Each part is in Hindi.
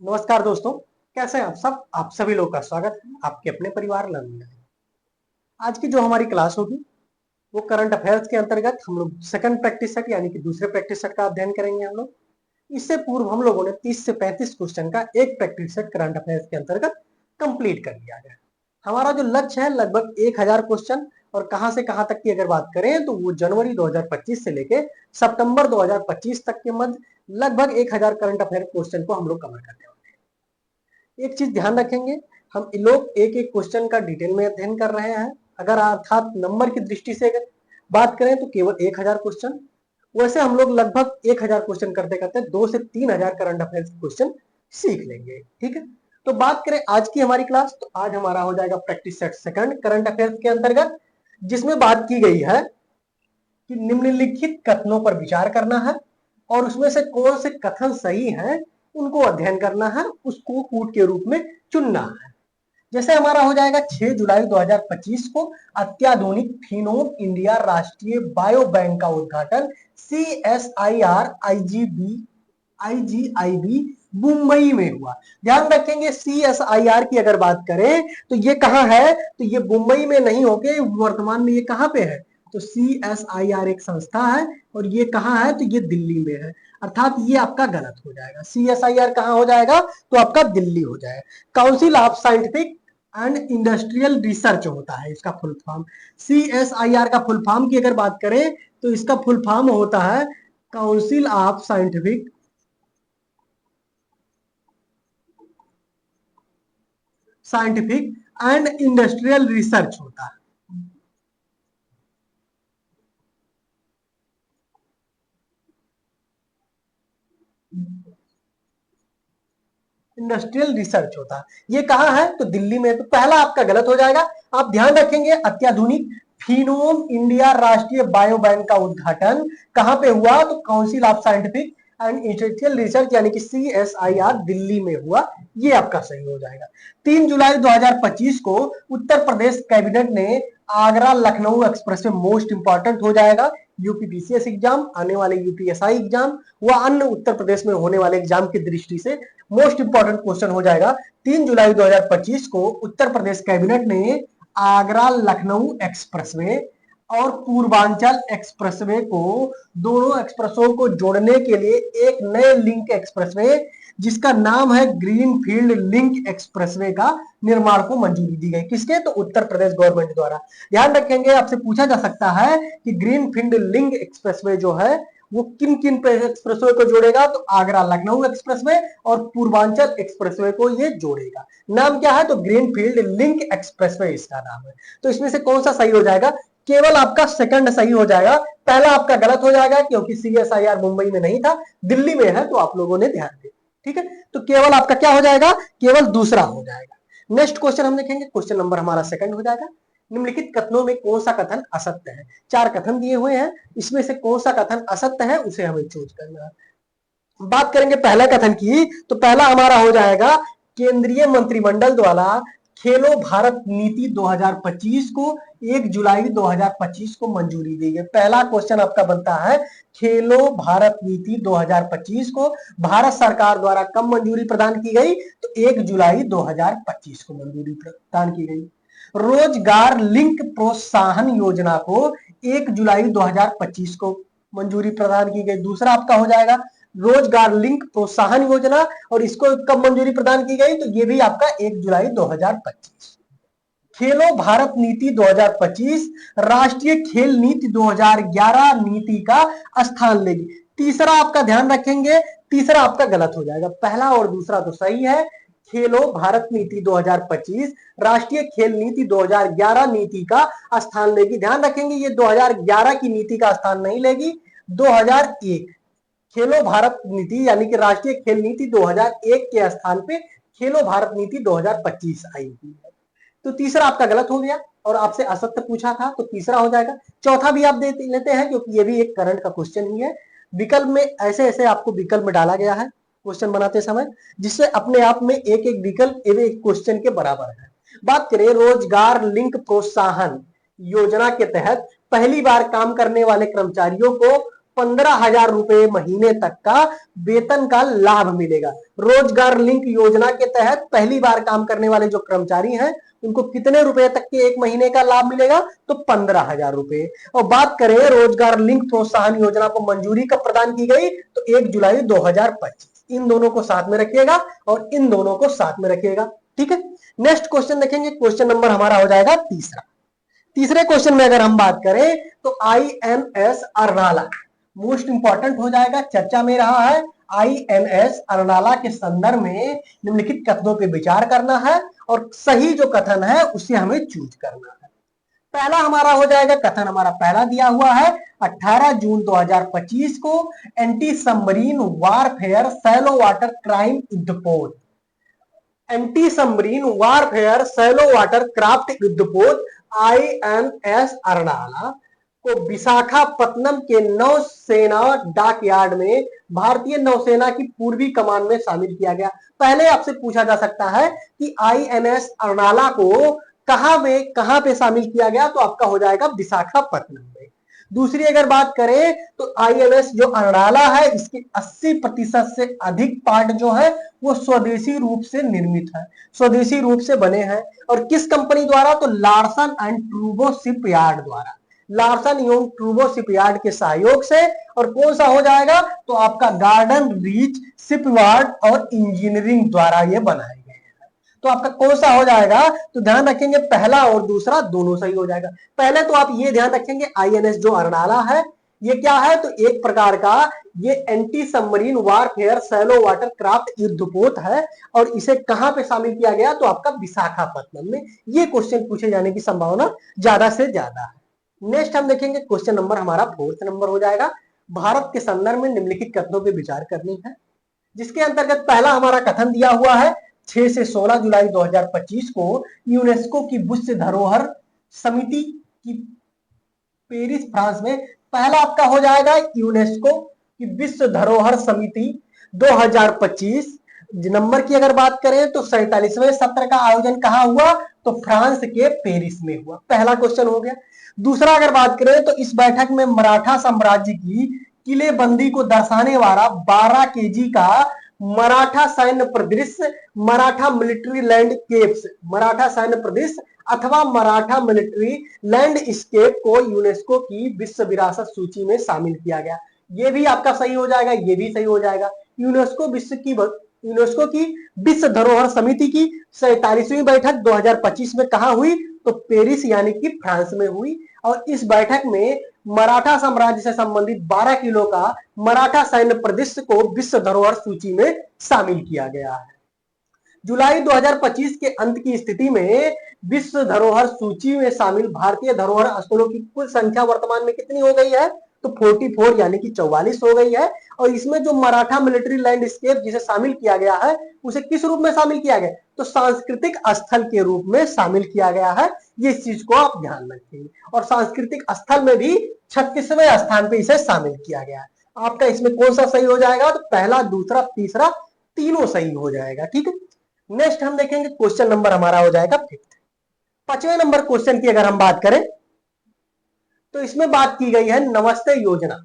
नमस्कार दोस्तों, कैसे हैं आप सब। आप सभी लोग का स्वागत है आपके अपने परिवार लर्निंग में। आज की जो हमारी क्लास होगी वो करंट अफेयर्स के अंतर्गत हम लोग सेकंड प्रैक्टिस सेट यानी कि दूसरे प्रैक्टिस सेट का अध्ययन करेंगे हम लोग। इससे पूर्व हम लोगों ने 30 से 35 क्वेश्चन का एक प्रैक्टिस सेट करंट अफेयर्स के अंतर्गत कंप्लीट कर लिया है। हमारा जो लक्ष्य है लगभग 1000 क्वेश्चन, और कहां से कहां तक की अगर बात करें तो वो जनवरी 2025 से लेके सितंबर 2025 तक के मध्य लगभग 1000 करंट अफेयर क्वेश्चन को हम लोग कवर करने वाले हैं। एक चीज ध्यान रखेंगे, हम लोग एक एक क्वेश्चन का डिटेल में अध्ययन कर रहे हैं। अगर अर्थात नंबर की दृष्टि से अगर बात करें तो केवल 1000 क्वेश्चन, वैसे हम लोग लगभग 1000 क्वेश्चन करते करते 2 से 3000 करंट अफेयर्स क्वेश्चन सीख लेंगे। ठीक है, तो बात करें आज की हमारी क्लास, तो आज हमारा हो जाएगा practice set second current affairs के अंतर्गत, जिसमें बात की गई है कि निम्नलिखित कथनों पर विचार करना है और उसमें से कौन से कथन सही हैं उनको अध्ययन करना है, उसको कूट के रूप में चुनना है। जैसे हमारा हो जाएगा 6 जुलाई 2025 को अत्याधुनिक फिनोम इंडिया राष्ट्रीय बायो बैंक का उद्घाटन CSIR IGIB मुंबई में हुआ। ध्यान रखेंगे CSIR की अगर बात करें तो ये कहां है, तो ये मुंबई में नहीं होके वर्तमान में ये कहां पे है, तो CSIR एक संस्था है और ये कहां है, तो ये दिल्ली में है। अर्थात ये आपका गलत हो जाएगा। CSIR कहां हो जाएगा, तो आपका दिल्ली हो जाएगा। Council of scientific and industrial research होता है इसका फुल फॉर्म। CSIR का फुल फॉर्म की अगर बात करें तो इसका फुल फॉर्म होता है council of scientific and industrial research होता है। इंडस्ट्रियल रिसर्च होता है, ये कहां है, तो दिल्ली में। तो पहला आपका गलत हो जाएगा। आप ध्यान रखेंगे अत्याधुनिक फिनोम इंडिया राष्ट्रीय बायो बैंक का उद्घाटन कहां पे हुआ, तो council of scientific and industrial research यानी कि CSIR दिल्ली में हुआ, ये आपका सही हो जाएगा। 3 जुलाई 2025 को उत्तर प्रदेश कैबिनेट ने आगरा लखनऊ एक्सप्रेस में मोस्ट इंपॉर्टेंट हो जाएगा यूपीपीसीएस एग्जाम, आने वाले यूपीएसआई एग्जाम व अन्य उत्तर प्रदेश में होने वाले एग्जाम की दृष्टि से मोस्ट इंपॉर्टेंट क्वेश्चन हो जाएगा। 3 जुलाई 2025 को उत्तर प्रदेश कैबिनेट ने आगरा लखनऊ एक्सप्रेसवे और पूर्वांचल एक्सप्रेसवे को, दोनों एक्सप्रेसों को जोड़ने के लिए एक नए लिंक एक्सप्रेसवे जिसका नाम है ग्रीनफील्ड लिंक एक्सप्रेसवे का निर्माण को मंजूरी दी गई। किसके, तो उत्तर प्रदेश गवर्नमेंट द्वारा। ध्यान रखेंगे, आपसे पूछा जा सकता है कि ग्रीनफील्ड लिंक एक्सप्रेसवे जो है वो किन किन एक्सप्रेसवे को जोड़ेगा, तो आगरा लखनऊ एक्सप्रेसवे और पूर्वांचल एक्सप्रेसवे को ये जोड़ेगा। नाम क्या है, तो ग्रीनफील्ड लिंक एक्सप्रेसवे इसका नाम है। तो इसमें से कौन सा सही हो जाएगा, केवल आपका सेकंड सही हो जाएगा, पहला आपका गलत हो जाएगा क्योंकि CSIR मुंबई में नहीं था, दिल्ली में है, तो आप लोगों ने ध्यान दिया। ठीक है, तो केवल आपका क्या हो जाएगा, केवल दूसरा हो जाएगा। नेक्स्ट क्वेश्चन हम देखेंगे, क्वेश्चन नंबर हमारा सेकंड हो जाएगा। निम्नलिखित कथनों में कौन सा कथन असत्य है। 4 कथन दिए हुए हैं, इसमें से कौन सा कथन असत्य है उसे हमें चूज करना है। बात करेंगे पहला कथन की, तो पहला हमारा हो जाएगा केंद्रीय मंत्रिमंडल द्वारा खेलो भारत नीति 2025 को 1 जुलाई 2025 को मंजूरी दी गई। पहला क्वेश्चन आपका बनता है खेलो भारत नीति 2025 को भारत सरकार द्वारा कब मंजूरी प्रदान की गई, तो 1 जुलाई 2025 को मंजूरी प्रदान की गई। रोजगार लिंक प्रोत्साहन योजना को 1 जुलाई 2025 को मंजूरी प्रदान की गई। दूसरा आपका हो जाएगा रोजगार लिंक प्रोत्साहन योजना, और इसको कब मंजूरी प्रदान की गई, तो ये भी आपका 1 जुलाई 2025। खेलो भारत नीति 2025 राष्ट्रीय खेल नीति 2011 नीति का स्थान लेगी। तीसरा आपका ध्यान रखेंगे, तीसरा आपका गलत हो जाएगा, पहला और दूसरा तो सही है। खेलो भारत नीति 2025 राष्ट्रीय खेल नीति 2011 नीति का स्थान लेगी। ध्यान रखेंगे ये 2011 की नीति का स्थान नहीं लेगी, 2001 खेलो भारत नीति यानी कि राष्ट्रीय खेल नीति 2001 के स्थान पे खेलो भारत नीति 2025 आई हुई है। तो तीसरा आपका गलत हो गया और आपसे असत्य पूछा था, तो तीसरा हो जाएगा। चौथा भी आप दे लेते हैं क्योंकि ये भी एक करंट का क्वेश्चन ही है। विकल्प में ऐसे ऐसे आपको विकल्प में डाला गया है क्वेश्चन बनाते समय, जिससे अपने आप में एक एक विकल्प एक क्वेश्चन के बराबर है। बात करें रोजगार लिंक प्रोत्साहन योजना के तहत पहली बार काम करने वाले कर्मचारियों को 15,000 रुपए महीने तक का वेतन का लाभ मिलेगा। रोजगार लिंक योजना के तहत पहली बार काम करने वाले जो कर्मचारी हैं उनको कितने रुपए तक के एक महीने का लाभ मिलेगा? तो 15,000 रुपए। और बात करें रोजगार लिंक प्रोत्साहन योजना को मंजूरी कब प्रदान की गई? तो 1 जुलाई 2025। इन दोनों को साथ में रखिएगा और इन दोनों को साथ में रखिएगा, ठीक है। नेक्स्ट क्वेश्चन देखेंगे, क्वेश्चन नंबर हमारा हो जाएगा तीसरा। तीसरे क्वेश्चन में अगर हम बात करें तो INS अर्नाला मोस्ट इंपॉर्टेंट हो जाएगा, चर्चा में रहा है। INS अर्नाला के संदर्भ में निम्नलिखित कथनों पर विचार करना है और सही जो कथन है उसे हमें चूज करना है। पहला हमारा हो जाएगा, कथन हमारा पहला दिया हुआ है 18 जून 2025 को anti submarine warfare shallow water craft युद्धपोत, anti submarine warfare shallow water craft युद्धपोत INS अर्नाला को विशाखापत्तनम के नौसेना डॉकयार्ड में भारतीय नौसेना की पूर्वी कमान में शामिल किया गया। पहले आपसे पूछा जा सकता है कि INS अर्नाला को कहां पे शामिल किया गया? तो आपका हो जाएगा विशाखापत्तनम में। दूसरी अगर बात करें तो INS जो अर्नाला है इसके 80% से अधिक पार्ट जो है वो स्वदेशी रूप से निर्मित है, स्वदेशी रूप से बने हैं। और किस कंपनी द्वारा? तो लार्सन एंड टूब्रो शिपयार्ड द्वारा, लार्सन एवं टूब्रो शिपयार्ड के सहयोग से। और कौन सा हो जाएगा? तो आपका गार्डन रीच शिपयार्ड और इंजीनियरिंग द्वारा ये बनाए गए हैं। तो आपका कौन सा हो जाएगा? तो ध्यान रखेंगे पहला और दूसरा दोनों सही हो जाएगा। पहले तो आप ये ध्यान रखेंगे INS जो अर्नाला है ये क्या है? तो एक प्रकार का ये anti submarine warfare shallow water craft युद्धपोत है और इसे कहां पे शामिल किया गया? तो आपका विशाखापत्तनम में। ये क्वेश्चन पूछे जाने की संभावना ज्यादा से ज्यादा है। नेक्स्ट हम देखेंगे क्वेश्चन नंबर हमारा 4th नंबर हो जाएगा। भारत के संदर्भ में निम्नलिखित कथनों पर विचार करनी है, जिसके अंतर्गत पहला हमारा कथन दिया हुआ है 6 से 16 जुलाई 2025 को यूनेस्को की विश्व धरोहर समिति की पेरिस फ्रांस में। पहला आपका हो जाएगा यूनेस्को की विश्व धरोहर समिति 2025। नंबर की अगर बात करें तो 47वें सत्र का आयोजन कहां हुआ? तो फ्रांस के पेरिस में हुआ। पहला क्वेश्चन हो गया। दूसरा अगर बात करें तो इस बैठक में मराठा साम्राज्य की किलेबंदी को दर्शाने वाला 12 kg का मराठा सैन्य परिदृश्य, मराठा मिलिट्री लैंडस्केप्स, मराठा सैन्य परिदृश्य अथवा मराठा मिलिट्री लैंडस्केप को यूनेस्को की विश्व विरासत सूची में शामिल किया गया। ये भी आपका सही हो जाएगा, ये भी सही हो जाएगा। यूनेस्को की विश्व धरोहर समिति की 47वीं बैठक 2025 में कहां हुई? तो पेरिस यानी कि फ्रांस में हुई। और इस बैठक में मराठा साम्राज्य से संबंधित 12 किलो का मराठा सैन्य परिदृश्य को विश्व धरोहर सूची में शामिल किया गया है। जुलाई 2025 के अंत की स्थिति में विश्व धरोहर सूची में शामिल भारतीय धरोहर स्थलों की कुल संख्या वर्तमान में कितनी हो गई है? तो 44 यानी कि 44 हो गई है। और इसमें जो मराठा मिलिट्री लैंडस्केप जिसे शामिल किया गया है उसे किस रूप में शामिल किया गया? तो सांस्कृतिक स्थल के रूप में शामिल किया गया है। ये इस चीज को आप ध्यान रखेंगे। और सांस्कृतिक स्थल में भी 36वें स्थान पे इसे शामिल किया गया है। आपका इसमें कौन सा सही हो जाएगा? तो पहला, दूसरा, तीसरा तीनों सही हो जाएगा, ठीक है। नेक्स्ट हम देखेंगे क्वेश्चन नंबर हमारा हो जाएगा 5th। 5वें नंबर क्वेश्चन की अगर हम बात करें तो इसमें बात की गई है नमस्ते योजना।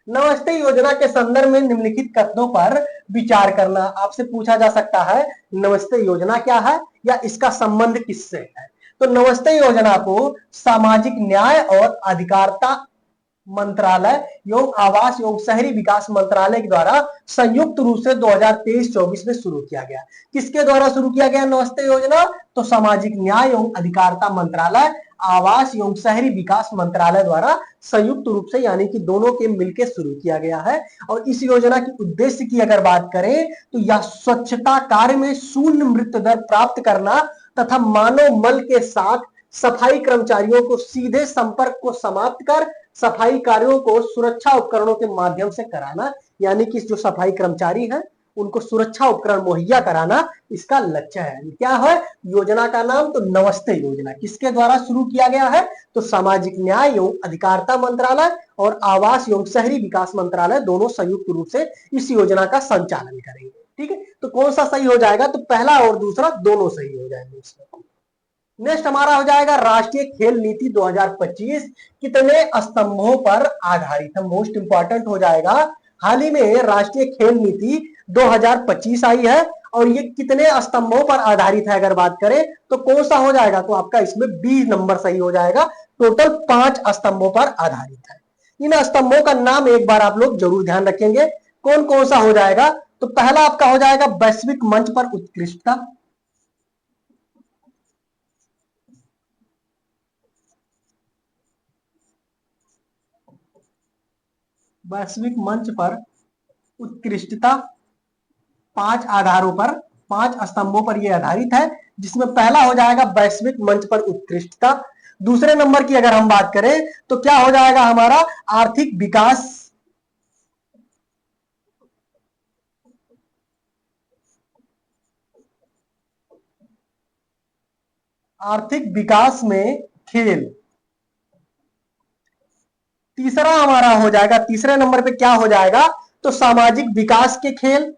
नमस्ते योजना के संदर्भ में निम्नलिखित कथनों पर विचार करना। आपसे पूछा जा सकता है नमस्ते योजना क्या है या इसका संबंध किससे है? तो नमस्ते योजना को सामाजिक न्याय और अधिकारिता मंत्रालय एवं आवास एवं शहरी विकास मंत्रालय के द्वारा संयुक्त रूप से 2023-24 में शुरू किया गया। किसके द्वारा शुरू किया गया नमस्ते योजना? तो सामाजिक न्याय एवं अधिकारिता मंत्रालय, आवास एवं शहरी विकास मंत्रालय द्वारा संयुक्त रूप से यानी कि दोनों के मिलकर शुरू किया गया है। और इस योजना की उद्देश्य की अगर बात करें तो यह स्वच्छता कार्य में शून्य मृत्यु दर प्राप्त करना तथा मानव मल के साथ सफाई कर्मचारियों को सीधे संपर्क को समाप्त कर सफाई कार्यों को सुरक्षा उपकरणों के माध्यम से कराना, यानी कि जो सफाई कर्मचारी हैं उनको सुरक्षा उपकरण मुहैया कराना इसका लक्ष्य है। क्या है योजना का नाम? तो नमस्ते योजना। किसके द्वारा शुरू किया गया है? तो सामाजिक न्याय एवं अधिकारिता मंत्रालय और आवास एवं शहरी विकास मंत्रालय दोनों संयुक्त रूप से इस योजना का संचालन करेंगे, ठीक है। तो कौन सा सही हो जाएगा? तो पहला और दूसरा दोनों सही हो जाएंगे इसमें। नेक्स्ट हमारा हो जाएगा राष्ट्रीय खेल नीति 2025 कितने स्तंभों पर आधारित है, मोस्ट इंपॉर्टेंट हो जाएगा। हाल ही में राष्ट्रीय खेल नीति 2025 आई है और ये कितने स्तंभों पर आधारित है अगर बात करें तो कौन सा हो जाएगा, तो आपका इसमें बी नंबर सही हो जाएगा। टोटल 5 स्तंभों पर आधारित है। इन स्तंभों का नाम एक बार आप लोग जरूर ध्यान रखेंगे कौन कौन सा हो जाएगा। तो पहला आपका हो जाएगा वैश्विक मंच पर उत्कृष्टता, वैश्विक मंच पर उत्कृष्टता 5 आधारों पर, 5 स्तंभों पर यह आधारित है, जिसमें पहला हो जाएगा वैश्विक मंच पर उत्कृष्टता। दूसरे नंबर की अगर हम बात करें तो क्या हो जाएगा हमारा आर्थिक विकास, आर्थिक विकास में खेल। तीसरा हमारा हो जाएगा, तीसरे नंबर पे क्या हो जाएगा तो सामाजिक विकास के खेल।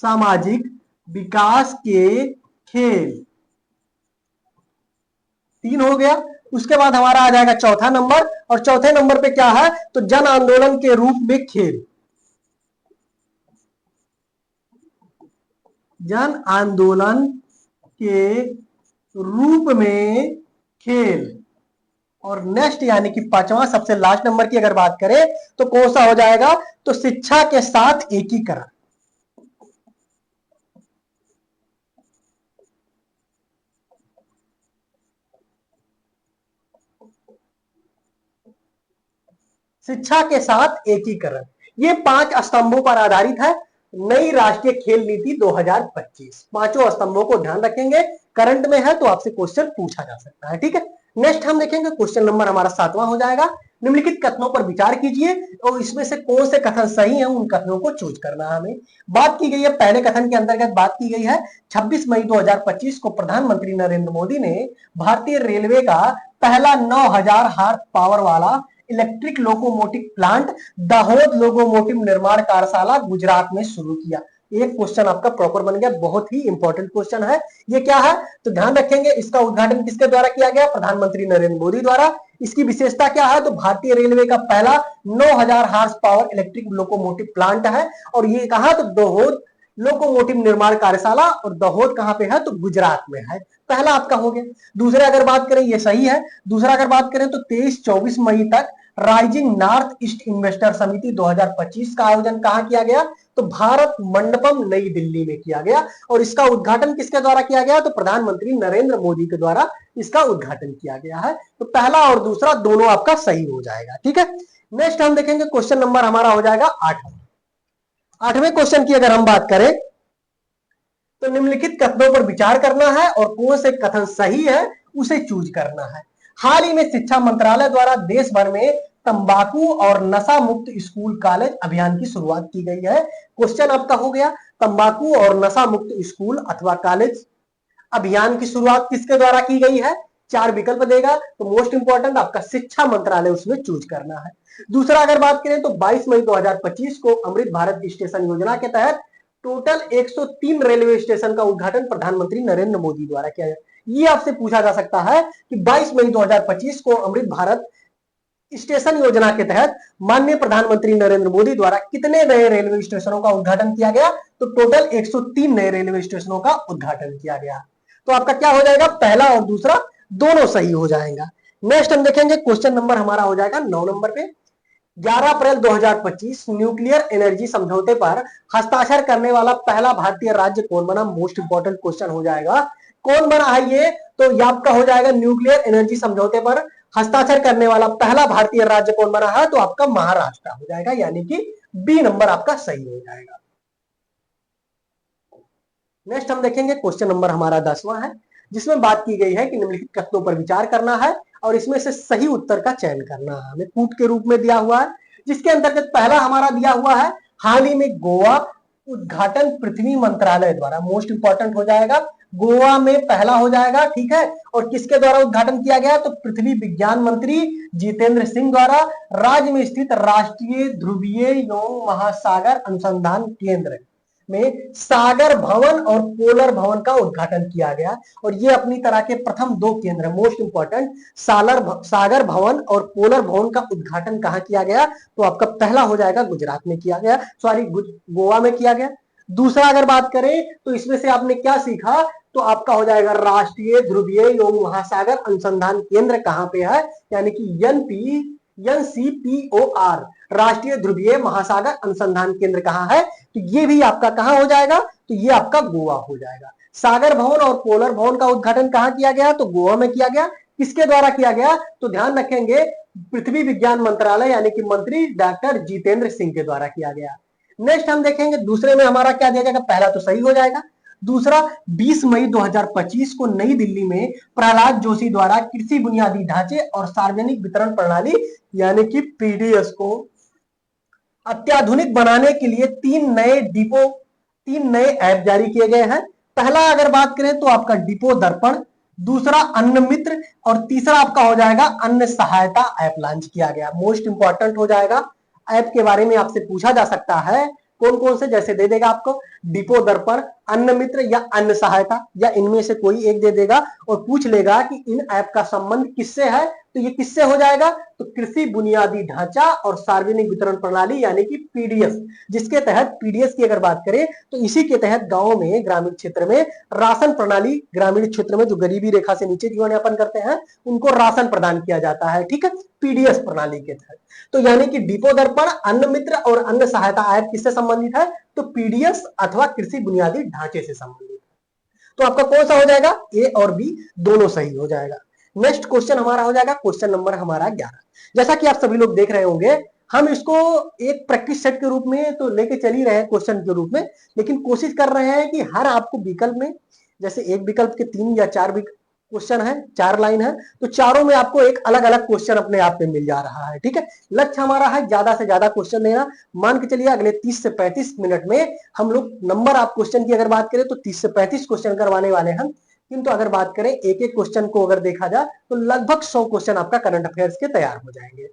सामाजिक विकास के खेल 3 हो गया। उसके बाद हमारा आ जाएगा चौथा नंबर, और चौथे नंबर पे क्या है तो जन आंदोलन के रूप में खेल, जन आंदोलन के रूप में खेल। और नेक्स्ट यानी कि पांचवा सबसे लास्ट नंबर की अगर बात करें तो कौन सा हो जाएगा तो शिक्षा के साथ एकीकरण, शिक्षा के साथ एकीकरण। ये 5 स्तंभों पर आधारित है नई राष्ट्रीय खेल नीति 2025। पांचों स्तंभों को ध्यान रखेंगे, करंट में है तो आपसे क्वेश्चन पूछा जा सकता है, ठीक है। नेक्स्ट हम देखेंगे क्वेश्चन नंबर हमारा 7वां हो जाएगा। निम्नलिखित कथनों पर विचार कीजिए और इसमें से कौन से कथन सही हैं उन कथनों को चूज करना है हमें। बात की गई है, पहले कथन के अंतर्गत बात की गई है 26 मई 2025 को प्रधानमंत्री नरेंद्र मोदी ने भारतीय रेलवे का पहला 9000 हार्स पावर वाला electric locomotive plant Dahod locomotive निर्माण कार्यशाला गुजरात में शुरू किया। एक क्वेश्चन आपका प्रॉपर बन गया, बहुत ही इंपॉर्टेंट क्वेश्चन है। ये क्या है तो ध्यान रखेंगे, इसका उद्घाटन किसके द्वारा किया गया, प्रधानमंत्री नरेंद्र मोदी द्वारा। इसकी विशेषता क्या है तो भारतीय रेलवे का पहला 9000 horse power electric locomotive plant है और ये कहा तो दाहोद लोकोमोटिव निर्माण कार्यशाला, और दाहोद कहां पे है तो गुजरात में है। पहला आपका हो गया। दूसरे अगर बात करें ये सही है। दूसरा अगर बात करें तो 23-24 मई तक राइजिंग नॉर्थ ईस्ट इन्वेस्टर समिति 2025 का आयोजन कहां किया गया तो भारत मंडपम नई दिल्ली में किया गया और इसका उद्घाटन किसके द्वारा किया गया तो प्रधानमंत्री नरेंद्र मोदी के द्वारा इसका उद्घाटन किया गया है। तो पहला और दूसरा दोनों आपका सही हो जाएगा, ठीक है। नेक्स्ट हम देखेंगे क्वेश्चन नंबर हमारा हो जाएगा 8वें क्वेश्चन की अगर हम बात करें तो निम्नलिखित कथनों पर विचार करना है और कौन से कथन सही है उसे चूज करना है। हाल ही में शिक्षा मंत्रालय द्वारा देश भर में तंबाकू और नशा मुक्त स्कूल कॉलेज अभियान की शुरुआत की गई है। क्वेश्चन आपका हो गया तंबाकू और नशा मुक्त स्कूल अथवा कॉलेज अभियान की शुरुआत किसके द्वारा की गई है। 4 विकल्प देगा तो मोस्ट इंपॉर्टेंट आपका शिक्षा मंत्रालय उसमें चूज करना है। दूसरा अगर बात करें तो 22 मई 2025 को अमृत भारत स्टेशन योजना के तहत टोटल 103 रेलवे स्टेशन का उद्घाटन प्रधानमंत्री नरेंद्र मोदी द्वारा किया गया। ये आपसे पूछा जा सकता है कि 22 मई 2025 को अमृत भारत स्टेशन योजना के तहत माननीय प्रधानमंत्री नरेंद्र मोदी द्वारा कितने नए रेलवे स्टेशनों का उद्घाटन किया गया तो टोटल 103 नए रेलवे स्टेशनों का उद्घाटन किया गया। तो आपका क्या हो जाएगा पहला और दूसरा दोनों सही हो जाएगा। नेक्स्ट हम देखेंगे क्वेश्चन नंबर हमारा हो जाएगा 9 नंबर पे। 11 अप्रैल 2025 न्यूक्लियर एनर्जी समझौते पर हस्ताक्षर करने वाला पहला भारतीय राज्य कौन बना। मोस्ट इंपॉर्टेंट क्वेश्चन हो जाएगा, कौन बना है ये तो आपका हो जाएगा न्यूक्लियर एनर्जी समझौते पर हस्ताक्षर करने वाला पहला भारतीय राज्य कौन बना है तो आपका महाराष्ट्र हो जाएगा, यानी कि बी नंबर आपका सही हो जाएगा। नेक्स्ट हम देखेंगे क्वेश्चन नंबर हमारा 10वां है, जिसमें बात की गई है कि निम्नलिखित कथनों पर विचार करना है और इसमें से सही उत्तर का चयन करना है। हमें कूट के रूप में दिया हुआ है, जिसके अंतर्गत पहला हमारा दिया हुआ है हाल ही में गोवा उद्घाटन पृथ्वी मंत्रालय द्वारा। मोस्ट इंपॉर्टेंट हो जाएगा, गोवा में पहला हो जाएगा, ठीक है। और किसके द्वारा उद्घाटन किया गया तो पृथ्वी विज्ञान मंत्री जितेंद्र सिंह द्वारा राज्य में स्थित राष्ट्रीय ध्रुवीय एवं महासागर अनुसंधान केंद्र में सागर भवन और पोलर भवन का उद्घाटन किया गया। और ये अपनी तरह के प्रथम दो केंद्र है, मोस्ट इंपॉर्टेंट। सागर भवन और पोलर भवन का उद्घाटन कहां किया गया? तो आपका पहला हो जाएगा गुजरात में किया गया, सॉरी गोवा में किया गया। दूसरा अगर बात करें तो इसमें से आपने क्या सीखा? तो आपका हो जाएगा राष्ट्रीय ध्रुवीय एवं महासागर अनुसंधान केंद्र कहां पे है, यानी कि NCPOR, राष्ट्रीय ध्रुवीय महासागर अनुसंधान केंद्र कहां है? तो ये भी आपका कहां हो जाएगा? तो ये आपका गोवा हो जाएगा। सागर भवन और पोलर भवन का उद्घाटन कहां किया गया? तो गोवा में किया गया। किसके द्वारा किया गया? तो ध्यान रखेंगे, पृथ्वी विज्ञान मंत्रालय यानी कि मंत्री डॉक्टर जितेंद्र सिंह के द्वारा किया गया। नेक्स्ट हम देखेंगे दूसरे में हमारा क्या दिया जाएगा, पहला तो सही हो जाएगा। दूसरा 20 मई 2025 को नई दिल्ली में प्रहलाद जोशी द्वारा कृषि बुनियादी ढांचे और सार्वजनिक वितरण प्रणाली यानी कि पीडीएस को अत्याधुनिक बनाने के लिए तीन नए ऐप जारी किए गए हैं। पहला अगर बात करें तो आपका डिपो दर्पण, दूसरा अन्न मित्र और तीसरा आपका हो जाएगा अन्न सहायता ऐप लॉन्च किया गया। मोस्ट इंपॉर्टेंट हो जाएगा। ऐप के बारे में आपसे पूछा जा सकता है कौन कौन से, जैसे दे देगा आपको डिपो दर्पण, अन्न मित्र या अन्न सहायता, या इनमें से कोई एक दे देगा और पूछ लेगा कि इन ऐप का संबंध किससे है, तो ये किससे हो जाएगा? तो कृषि बुनियादी ढांचा और सार्वजनिक वितरण प्रणाली यानी कि पीडीएस, जिसके तहत पीडीएस की अगर बात करें तो इसी के तहत गांवों में, ग्रामीण क्षेत्र में राशन प्रणाली, ग्रामीण क्षेत्र में जो गरीबी रेखा से नीचे जीवन यापन करते हैं उनको राशन प्रदान किया जाता है, ठीक है, पीडीएस प्रणाली के तहत। तो यानी कि डिपो दर्पण, अन्न मित्र और अन्न सहायता ऐप किससे संबंधित है? तो पीडीएस अथवा कृषि बुनियादी ढांचे से संबंधित है। तो आपका कौन सा हो जाएगा? ए और बी दोनों सही हो जाएगा। नेक्स्ट क्वेश्चन हमारा हो जाएगा क्वेश्चन नंबर हमारा 11। जैसा कि आप सभी लोग देख रहे होंगे, हम इसको एक प्रैक्टिस सेट के रूप में तो लेके चल ही रहे हैं क्वेश्चन के रूप में, लेकिन कोशिश कर रहे हैं कि हर आपको विकल्प में, जैसे एक विकल्प के 3 या 4 क्वेश्चन है, 4 लाइन है, तो चारों में आपको एक अलग अलग क्वेश्चन अपने आप में मिल जा रहा है, ठीक है। लक्ष्य हमारा है ज्यादा से ज्यादा क्वेश्चन लेना। मान के चलिए अगले 30 से 35 मिनट में हम लोग नंबर आप क्वेश्चन की अगर बात करें तो 30 से 35 क्वेश्चन करवाने वाले हैं, किंतु अगर बात करें एक एक क्वेश्चन को अगर देखा जाए तो लगभग 100 क्वेश्चन आपका करंट अफेयर्स के तैयार हो जाएंगे।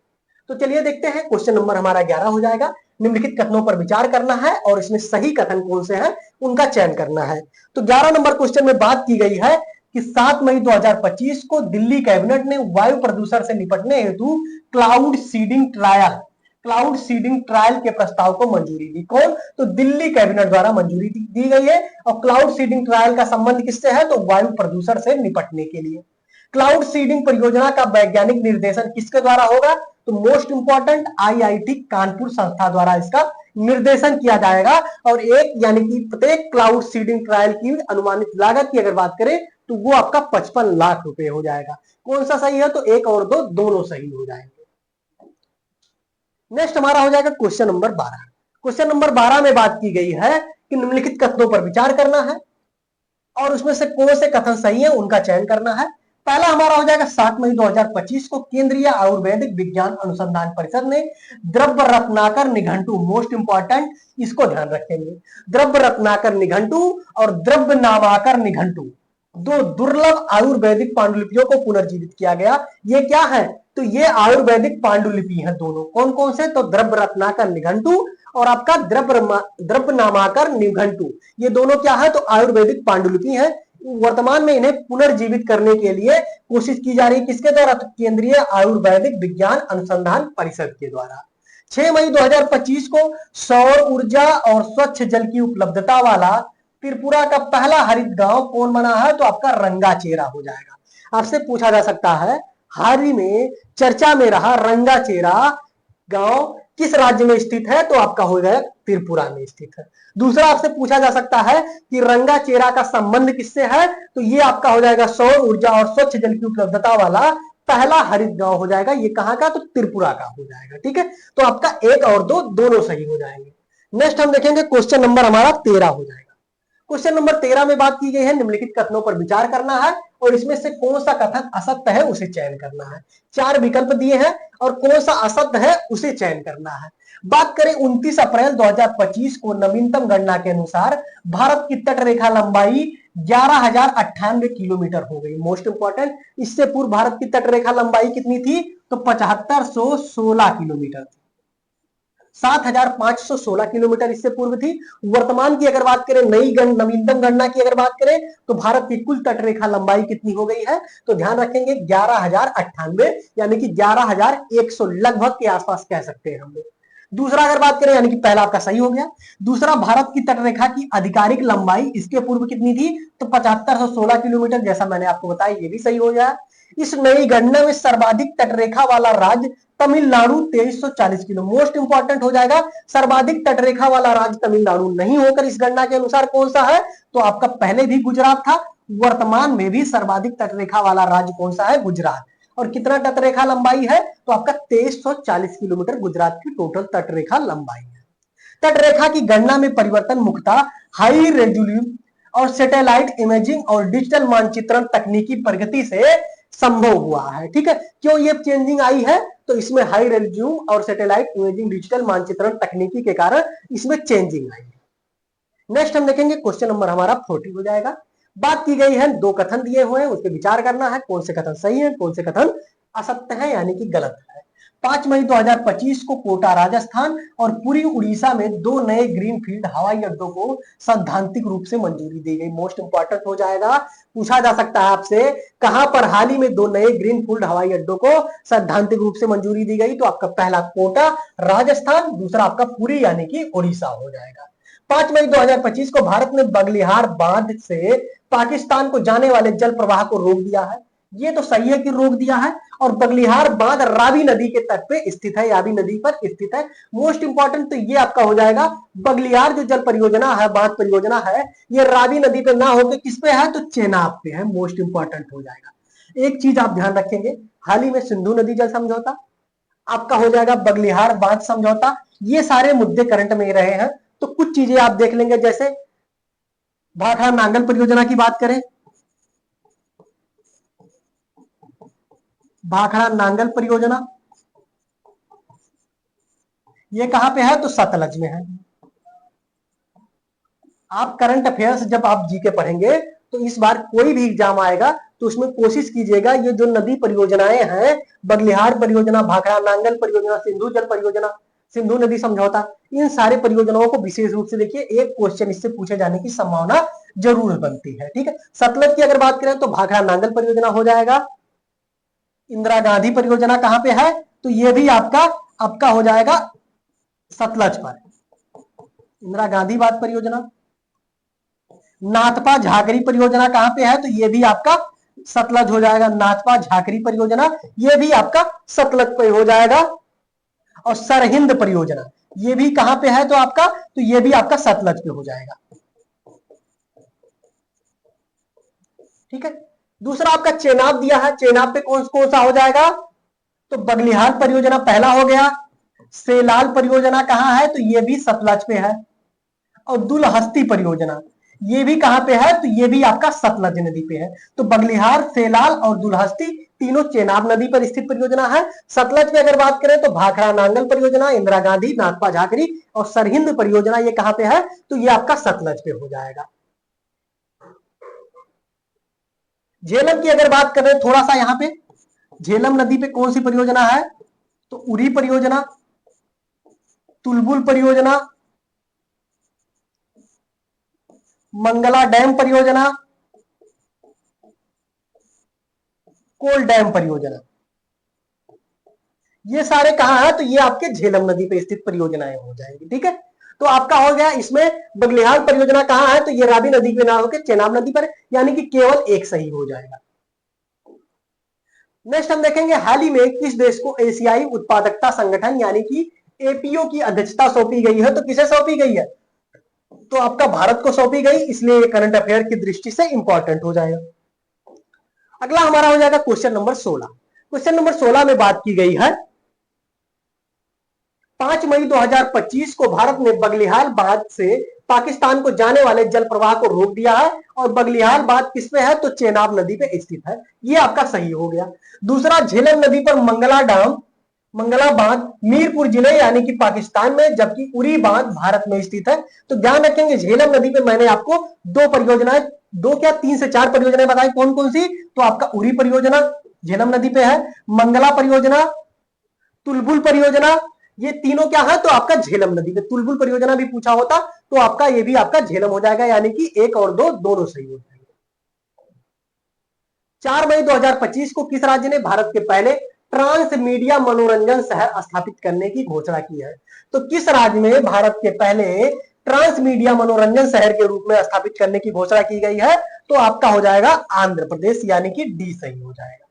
तो चलिए देखते हैं, क्वेश्चन नंबर हमारा 11 हो जाएगा। निम्नलिखित कथनों पर विचार करना है और इसमें सही कथन कौन से हैं उनका चयन करना है। तो 11 नंबर क्वेश्चन में बात की गई है कि 7 मई 2025 को दिल्ली कैबिनेट ने वायु प्रदूषण से निपटने हेतु क्लाउड सीडिंग ट्रायल के प्रस्ताव को मंजूरी दी। कौन? तो दिल्ली कैबिनेट द्वारा मंजूरी दी गई है। और क्लाउड सीडिंग ट्रायल का संबंध किससे है? तो वायु प्रदूषण से निपटने के लिए। क्लाउड सीडिंग परियोजना का वैज्ञानिक निर्देशन किसके द्वारा होगा? तो मोस्ट इंपॉर्टेंट आईआईटी कानपुर संस्था द्वारा इसका निर्देशन किया जाएगा। और एक यानी कि प्रत्येक क्लाउड सीडिंग ट्रायल की अनुमानित लागत की अगर बात करें तो वो आपका 55 लाख रुपए हो जाएगा। कौन सा सही है? तो एक और दो दोनों सही हो जाएंगे। नेक्स्ट हमारा हो जाएगा क्वेश्चन नंबर 12। क्वेश्चन नंबर 12 में बात की गई है कि निम्नलिखित कथनों पर विचार करना है और उसमें से कौन से कथन सही है उनका चयन करना है। पहला हमारा हो जाएगा 7 मई 2025 को केंद्रीय आयुर्वेदिक विज्ञान अनुसंधान परिषद ने द्रव्य रत्नाकर निघंटु, मोस्ट इंपॉर्टेंट, इसको ध्यान रखेंगे, द्रव्य रत्नाकर निघंटु और द्रव्य नामाकर निघंटु, दो दुर्लभ आयुर्वेदिक पांडुलिपियों को पुनर्जीवित किया गया। ये क्या है? तो ये आयुर्वेदिक पांडुलिपि है दोनों। कौन कौन से? तो द्रव्य रत्नाकर निघंटु और आपका द्रव्य नामाकर निघंटु, ये दोनों क्या है? तो आयुर्वेदिक पांडुलिपि है। वर्तमान में इन्हें पुनर्जीवित करने के लिए कोशिश की जा रही है, किसके द्वारा? तो केंद्रीय आयुर्वेदिक विज्ञान अनुसंधान परिषद के द्वारा। 6 मई 2025 को सौर ऊर्जा और स्वच्छ जल की उपलब्धता वाला त्रिपुरा का पहला हरित गांव कौन बना है? तो आपका रंगाचेरा हो जाएगा। आपसे पूछा जा सकता है, हाल ही में चर्चा में रहा रंगाचेरा गांव किस राज्य में स्थित है? तो आपका हो गया त्रिपुरा में स्थित है। दूसरा आपसे पूछा जा सकता है कि रंगाचेरा का संबंध किससे है? तो ये आपका हो जाएगा सौर ऊर्जा और स्वच्छ जल की उपलब्धता वाला पहला हरित गांव हो जाएगा। ये कहां का? तो त्रिपुरा का हो जाएगा, ठीक है। तो आपका एक और दो दोनों सही हो जाएंगे। नेक्स्ट हम देखेंगे क्वेश्चन नंबर हमारा 13 हो जाएगा। क्वेश्चन नंबर 13 में बात की गई है निम्नलिखित कथनों पर विचार करना है और इसमें से कौन सा कथन असत्य है उसे चयन करना है। 4 विकल्प दिए हैं और कौन सा असत्य है उसे चयन करना है। बात करें 29 अप्रैल 2025 को नवीनतम गणना के अनुसार भारत की तट रेखा लंबाई 11,098 किलोमीटर हो गई। मोस्ट इंपॉर्टेंट, इससे पूर्व भारत की तट रेखा लंबाई कितनी थी? तो 7516 किलोमीटर थी। 7,516 किलोमीटर इससे पूर्व थी। वर्तमान की अगर बात करें, नवीनतम गणना की अगर बात करें, तो भारत की कुल तटरेखा लंबाई कितनी हो गई है, तो ध्यान रखेंगे 11,098, यानी कि 11,100 लगभग के आसपास कह सकते हैं हम लोग। दूसरा अगर बात करें, यानी कि पहला आपका सही हो गया। दूसरा, भारत की तटरेखा की आधिकारिक लंबाई इसके पूर्व कितनी थी, तो 7,516 किलोमीटर, जैसा मैंने आपको बताया, ये भी सही हो गया। इस नई गणना में सर्वाधिक तटरेखा वाला राज्य तमिलनाडु 2340 किलो, मोस्ट इंपॉर्टेंट हो जाएगा। सर्वाधिक तटरेखा वाला राज्य तमिलनाडु नहीं होकर इस गणना के अनुसार कौन सा है, तो आपका पहले भी गुजरात था, वर्तमान में भी सर्वाधिक तटरेखा वाला राज्य कौन सा है, गुजरात। और कितना तटरेखा लंबाई है, तो आपका 2340 किलोमीटर गुजरात की टोटल तटरेखा लंबाई है। तटरेखा की गणना में परिवर्तन मुख्यतः हाई रेजोल्यूशन और सैटेलाइट इमेजिंग और डिजिटल मानचित्रण तकनीकी प्रगति से संभव हुआ है। ठीक है, क्यों ये चेंजिंग आई है, तो इसमें हाई रेजोल्यूशन और सैटेलाइट इमेजिंग डिजिटल मानचित्रण तकनीकी के कारण इसमें चेंजिंग आई है। नेक्स्ट हम देखेंगे क्वेश्चन नंबर हमारा 40 हो जाएगा। बात की गई है, दो कथन दिए हुए हैं, उस पर विचार करना है, कौन से कथन सही है, कौन से कथन असत्य है, यानी कि गलत है। 5 मई 2025 को कोटा राजस्थान और पुरी उड़ीसा में 2 नए ग्रीनफील्ड हवाई अड्डों को सैद्धांतिक रूप से मंजूरी दी गई। मोस्ट इंपॉर्टेंट हो जाएगा, पूछा जा सकता है आपसे, कहां पर हाल ही में 2 नए ग्रीनफील्ड हवाई अड्डों को सैद्धांतिक रूप से मंजूरी दी गई, तो आपका पहला कोटा राजस्थान, दूसरा आपका पुरी यानी कि उड़ीसा हो जाएगा। 5 मई 2025 को भारत ने बगलिहार बांध से पाकिस्तान को जाने वाले जल प्रवाह को रोक दिया है। ये तो सही है कि रोक दिया है, और बगलिहार बांध रावी नदी के तट पे स्थित है, रावी नदी पर स्थित है। मोस्ट इंपॉर्टेंट तो ये आपका हो जाएगा, बगलिहार जो जल परियोजना है, बांध परियोजना है, ये रावी नदी पे ना होकर किस पे है, तो चेनाब पे है। मोस्ट इंपॉर्टेंट हो जाएगा। एक चीज आप ध्यान रखेंगे, हाल ही में सिंधु नदी जल समझौता, आपका हो जाएगा बगलिहार बांध समझौता, ये सारे मुद्दे करंट में रहे हैं। तो कुछ चीजें आप देख लेंगे, जैसे भाखड़ा नांगल परियोजना की बात करें, भाखड़ा नांगल परियोजना ये कहां पे है, तो सतलज में है। आप करंट अफेयर्स जब आप जीके पढ़ेंगे, तो इस बार कोई भी एग्जाम आएगा तो उसमें कोशिश कीजिएगा, ये जो नदी परियोजनाएं हैं, बगलिहार परियोजना, भाखड़ा नांगल परियोजना, सिंधु जल परियोजना, सिंधु नदी समझौता, इन सारे परियोजनाओं को विशेष रूप से देखिए, एक क्वेश्चन इससे पूछे जाने की संभावना जरूर बनती है। ठीक है, सतलज की अगर बात करें तो भाखड़ा नांगल परियोजना हो जाएगा। इंदिरा गांधी परियोजना कहां पे है, तो ये भी आपका आपका हो जाएगा सतलज पर, इंदिरा गांधी बांध परियोजना। नाथपा झाकरी परियोजना कहां पे है, तो ये भी आपका सतलज हो जाएगा। नाथपा झाकरी परियोजना ये भी आपका सतलज पे हो जाएगा। और सरहिंद परियोजना ये भी कहां पे है, तो आपका, तो ये भी आपका सतलज पे हो जाएगा। ठीक है, दूसरा आपका चेनाब दिया है, चेनाब पे कौन कौन सा हो जाएगा, तो बगलिहार परियोजना पहला हो गया। सेलाल परियोजना कहां है, तो ये भी सतलज पे है। और दुलहस्ती परियोजना ये भी कहां पे है, तो ये भी आपका सतलज नदी पे है। तो बगलिहार, सेलाल और दुलहस्ती तीनों चेनाब नदी पर स्थित परियोजना है। सतलज की अगर बात करें तो भाखड़ा नांगल परियोजना, इंदिरा गांधी, नाथपा झाकरी और सरहिंद परियोजना ये कहां पे है, तो ये आपका सतलज पे हो जाएगा। झेलम की अगर बात करें थोड़ा सा, यहां पे झेलम नदी पे कौन सी परियोजना है, तो उरी परियोजना, तुलबुल परियोजना, मंगला डैम परियोजना, कोल डैम परियोजना, ये सारे कहां है, तो ये आपके झेलम नदी पे स्थित परियोजनाएं हो जाएंगी। ठीक है, तो आपका हो गया इसमें बगलिहार परियोजना कहां है, तो ये रावी नदी पे ना होकर चेनाब नदी पर, यानी कि केवल एक सही हो जाएगा। नेक्स्ट हम देखेंगे, हाल ही में किस देश को एशियाई उत्पादकता संगठन यानी कि एपीओ की अध्यक्षता सौंपी गई है, तो किसे सौंपी गई है, तो आपका भारत को सौंपी गई, इसलिए करंट अफेयर की दृष्टि से इंपॉर्टेंट हो जाएगा। अगला हमारा हो जाएगा क्वेश्चन नंबर 16। क्वेश्चन नंबर 16 में बात की गई है, 5 मई 2025 को भारत ने बगलिहाल बांध से पाकिस्तान को जाने वाले जल प्रवाह को रोक दिया है। और बगलिहाल बांध किस पे है, तो चेनाब नदी पे स्थित है, ये आपका सही हो गया। दूसरा, झेलम नदी पर मंगला बांध मीरपुर जिले यानी कि पाकिस्तान में, जबकि उरी बांध भारत में स्थित है। तो ध्यान रखेंगे, झेलम नदी पे मैंने आपको दो परियोजनाएं, दो क्या 3 से 4 परियोजनाएं बताई, कौन कौन सी, तो आपका उरी परियोजना झेलम नदी पे है, मंगला परियोजना, तुलबुल परियोजना, ये तीनों क्या है, तो आपका झेलम नदी में। तुलबुल परियोजना भी पूछा होता तो आपका ये भी आपका झेलम हो जाएगा, यानी कि 1 और 2 दोनों सही हो जाएंगे। 4 मई 2025 को किस राज्य ने भारत के पहले ट्रांस मीडिया मनोरंजन शहर स्थापित करने की घोषणा की है? तो किस राज्य में भारत के पहले ट्रांस मीडिया मनोरंजन शहर के रूप में स्थापित करने की घोषणा की गई है? तो आपका हो जाएगा आंध्र प्रदेश, यानी कि डी सही हो जाएगा।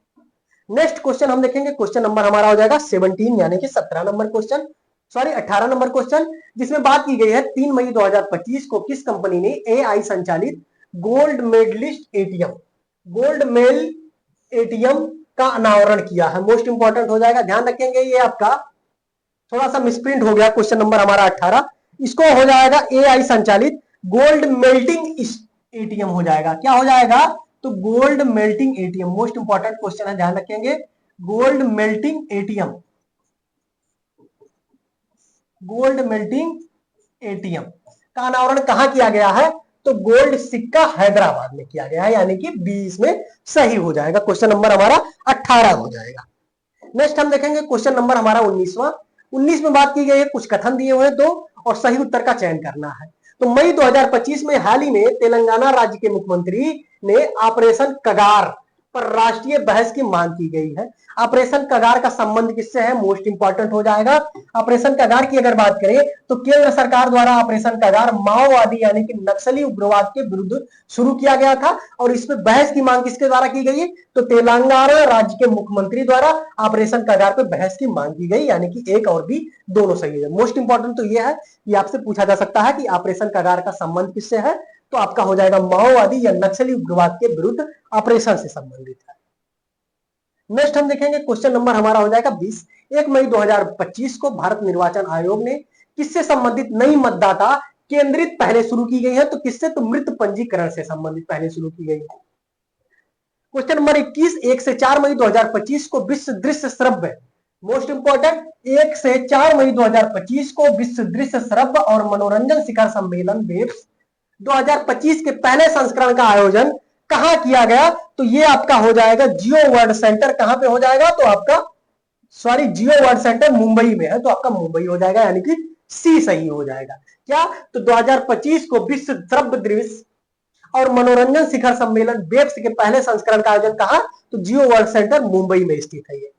नेक्स्ट क्वेश्चन हम देखेंगे, क्वेश्चन नंबर हमारा हो जाएगा 17, यानी कि 17 number question, sorry 18 number question, जिसमें बात की गई है 3 मई 2025 को किस कंपनी ने एआई संचालित gold medalist ATM, gold mail ATM का अनावरण किया है? मोस्ट इंपॉर्टेंट हो जाएगा, ध्यान रखेंगे। ये आपका थोड़ा सा मिसप्रिंट हो गया, क्वेश्चन नंबर हमारा 18, इसको हो जाएगा एआई संचालित गोल्ड मेल्टिंग एटीएम हो जाएगा। क्या हो जाएगा? तो gold melting ATM, most important question है, ध्यान रखेंगे। Gold melting ATM, gold melting ATM का अनावरण कहां किया गया है? तो गोल्ड सिक्का हैदराबाद में किया गया है, यानी कि 20 में सही हो जाएगा। क्वेश्चन नंबर हमारा 18 हो जाएगा। नेक्स्ट हम देखेंगे क्वेश्चन नंबर हमारा 19वां। 19 में बात की गई है, कुछ कथन दिए हुए दो और सही उत्तर का चयन करना है। तो मई 2025 में हाल ही में तेलंगाना राज्य के मुख्यमंत्री ने ऑपरेशन कगार पर राष्ट्रीय बहस की मांग की गई है। ऑपरेशन कगार का संबंध किससे है? मोस्ट इंपॉर्टेंट हो जाएगा। ऑपरेशन कगार की अगर बात करें तो केंद्र सरकार द्वारा ऑपरेशन कगार माओवादी यानी कि नक्सली उग्रवाद के विरुद्ध शुरू किया गया था, और इसमें बहस की मांग किसके द्वारा की गई? तो तेलंगाना राज्य के मुख्यमंत्री द्वारा ऑपरेशन कगार पर बहस की मांग की गई, यानी कि एक और भी दोनों सही है। मोस्ट इंपॉर्टेंट तो यह है कि आपसे पूछा जा सकता है कि ऑपरेशन कगार का संबंध किससे है? तो आपका हो जाएगा माओवादी या नक्सली उग्रवाद के विरुद्ध ऑपरेशन से संबंधित है। नेक्स्ट हम देखेंगे क्वेश्चन नंबर हमारा हो जाएगा 20। 1 मई 2025 को भारत निर्वाचन आयोग ने किससे संबंधित नई मतदाता केंद्रित पहले शुरू की गई है? तो किससे? तो मृत पंजीकरण से संबंधित पहले शुरू की गई है। क्वेश्चन नंबर 21, 1 से 4 मई 2025 को विश्व दृश्य श्रव्य, मोस्ट इंपॉर्टेंट, 1 से 4 मई 2025 को विश्व दृश्य श्रव्य और मनोरंजन शिखर सम्मेलन वेब्स 2025 के पहले संस्करण का आयोजन कहां किया गया? तो ये आपका हो जाएगा जियो वर्ल्ड सेंटर। कहां पे हो जाएगा? तो आपका सॉरी जियो वर्ल्ड सेंटर मुंबई में है, तो आपका मुंबई हो जाएगा, यानी कि सी सही हो जाएगा। क्या? तो 2025 को विश्व श्रव्य दृश्य और मनोरंजन शिखर सम्मेलन वेब्स के पहले संस्करण का आयोजन कहा? तो जियो वर्ल्ड सेंटर मुंबई में स्थित है ये।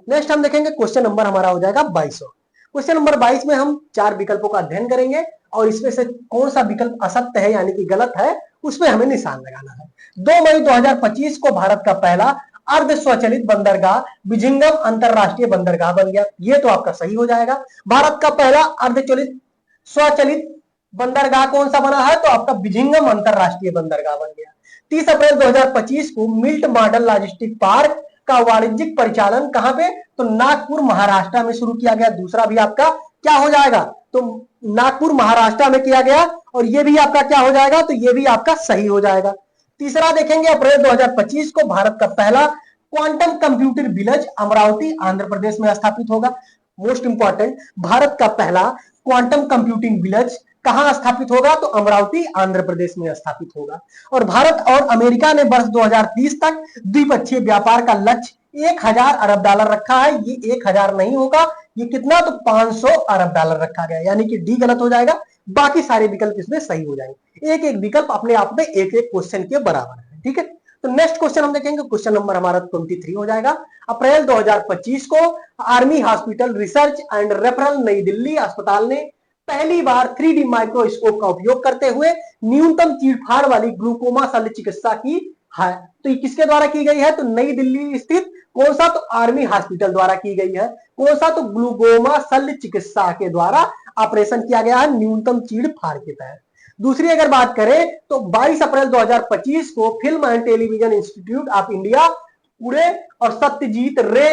नेक्स्ट हम देखेंगे क्वेश्चन नंबर हमारा हो जाएगा 22। क्वेश्चन नंबर 22 में हम 4 विकल्पों का अध्ययन करेंगे और इसमें से कौन सा विकल्प असत्य है यानी कि गलत है उसमें हमें निशान लगाना है। 2 मई 2025 को भारत का पहला अर्ध स्वचालित बंदरगाह बिजिंगम अंतरराष्ट्रीय बंदरगाह बन गया। ये तो आपका सही हो जाएगा। भारत का पहला अर्धचलित स्वचालित बंदरगाह कौन सा बना है? तो आपका बिजिंगम अंतरराष्ट्रीय बंदरगाह बन गया। 30 अप्रैल 2025 को मिल्ट मॉडल लॉजिस्टिक पार्क का वाणिज्यिक परिचालन कहां पे? तो नागपुर महाराष्ट्र में शुरू किया गया। दूसरा भी आपका क्या हो जाएगा? तो नागपुर महाराष्ट्र में किया गया, और ये भी आपका क्या हो जाएगा? तो ये भी आपका सही हो जाएगा। तीसरा देखेंगे, अप्रैल 2025 को भारत का पहला quantum computer village Amaravati Andhra Pradesh में स्थापित होगा। मोस्ट इंपॉर्टेंट, भारत का पहला क्वांटम कंप्यूटिंग विलेज कहां स्थापित होगा? तो अमरावती आंध्र प्रदेश में स्थापित होगा। और भारत और अमेरिका ने वर्ष 2030 तक द्विपक्षीय व्यापार का लक्ष्य 1000 अरब डॉलर रखा है। ये 1000 नहीं होगा, ये कितना? तो 500 अरब डॉलर रखा गया, यानी कि डी गलत हो जाएगा। बाकी सारे विकल्प इसमें सही हो जाएंगे। एक एक विकल्प अपने आप में एक एक क्वेश्चन के बराबर है, ठीक है। तो नेक्स्ट क्वेश्चन हम देखेंगे, क्वेश्चन नंबर हमारा 23 हो जाएगा। अप्रैल 2025 को army hospital research and referral नई दिल्ली अस्पताल ने पहली बार 3D माइक्रोस्कोप का उपयोग करते हुए न्यूनतम चीरफाड़ वाली ग्लूकोमा शल्य चिकित्सा की है। तो ये किसके द्वारा की गई है? तो नई दिल्ली स्थित कौन सा? तो आर्मी हॉस्पिटल द्वारा की गई है। कौन सा? तो ग्लूकोमा शल्य चिकित्सा के द्वारा ऑपरेशन किया गया है न्यूनतम चीरफाड़ के तहत। दूसरी अगर बात करें तो 22 अप्रैल 2025 को film and television institute of India Pune और सत्यजीत रे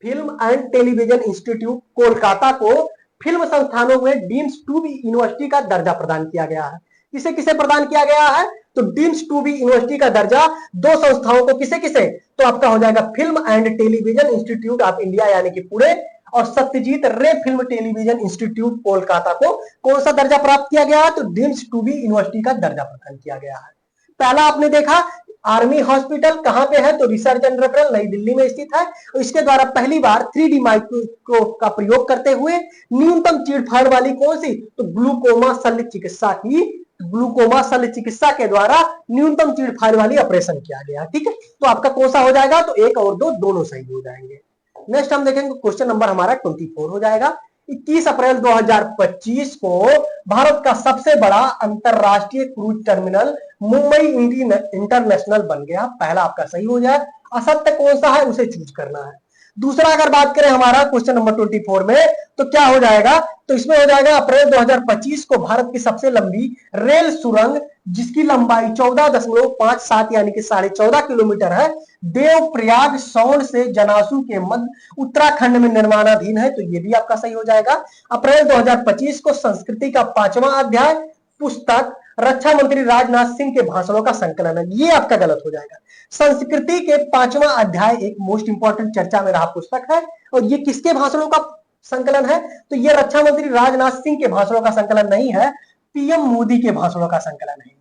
film and television institute Kolkata को फिल्म संस्थानों में डीम्स टू बी यूनिवर्सिटी का दर्जा प्रदान किया गया है। किसे किसे प्रदान किया गया है? तो डीम्स टू बी यूनिवर्सिटी का दर्जा दो संस्थाओं को किसे किसे? तो आपका हो जाएगा film and television institute of India यानी कि पुणे और सत्यजीत रे फिल्म टेलीविजन इंस्टीट्यूट कोलकाता को कौन सा दर्जा प्राप्त किया गया है? तो डीम्स टू बी यूनिवर्सिटी का दर्जा प्रदान किया गया है। पहला आपने देखा आर्मी हॉस्पिटल कहां पे है? तो रिसर्च एंड रेफरल नई दिल्ली में स्थित है। और इसके द्वारा पहली बार 3D माइक्रोस्कोप का प्रयोग करते हुए न्यूनतम चीड़फाड़ वाली कौन सी? तो ग्लूकोमा शल्य चिकित्सा की, ग्लूकोमा शल्य चिकित्सा के द्वारा न्यूनतम चीड़फाड़ वाली ऑपरेशन किया गया। ठीक है, तो आपका कौन सा हो जाएगा? तो एक और दो दोनों सही हो जाएंगे। नेक्स्ट हम देखेंगे क्वेश्चन नंबर हमारा 24 हो जाएगा। 21 अप्रैल 2025 को भारत का सबसे बड़ा अंतरराष्ट्रीय क्रूज टर्मिनल मुंबई इंटरनेशनल बन गया। पहला आपका सही हो जाए। असत्य कौन सा है उसे चूज करना है। दूसरा अगर बात करें हमारा क्वेश्चन नंबर 24 में, तो क्या हो जाएगा? तो इसमें हो जाएगा अप्रैल 2025 को भारत की सबसे लंबी रेल सुरंग, जिसकी लंबाई 14.57 यानी कि 14.5 किलोमीटर है, देवप्रयाग सौंड से जनासू के मध्य उत्तराखंड में निर्माणाधीन है। तो ये भी आपका सही हो जाएगा। अप्रैल 2025 को संस्कृति का 5वां अध्याय पुस्तक रक्षा मंत्री राजनाथ सिंह के भाषणों का संकलन है। ये आपका गलत हो जाएगा। संस्कृति के 5वां अध्याय एक मोस्ट इंपॉर्टेंट चर्चा में रहा पुस्तक है। और ये किसके भाषणों का संकलन है? तो ये रक्षा मंत्री राजनाथ सिंह के भाषणों का संकलन नहीं है, पीएम मोदी के भाषणों का संकलन है।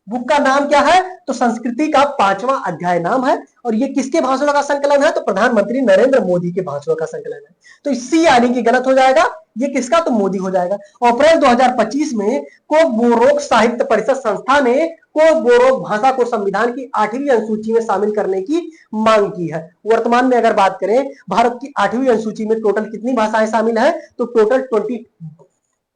बुक का नाम क्या है? तो संस्कृति का 5वां अध्याय नाम है। और ये किसके भाषणों का संकलन है? तो प्रधानमंत्री नरेंद्र मोदी के भाषणों का संकलन है। तो सी यानी कि गलत हो जाएगा। ये किसका? तो मोदी हो जाएगा। अप्रैल 2025 में कोक बोरोक साहित्य परिषद संस्था ने कोक बोरोक भाषा को संविधान की 8वीं अनुसूची में शामिल करने की मांग की है। वर्तमान में अगर बात करें भारत की 8वीं अनुसूची में टोटल कितनी भाषाएं शामिल है? तो टोटल 22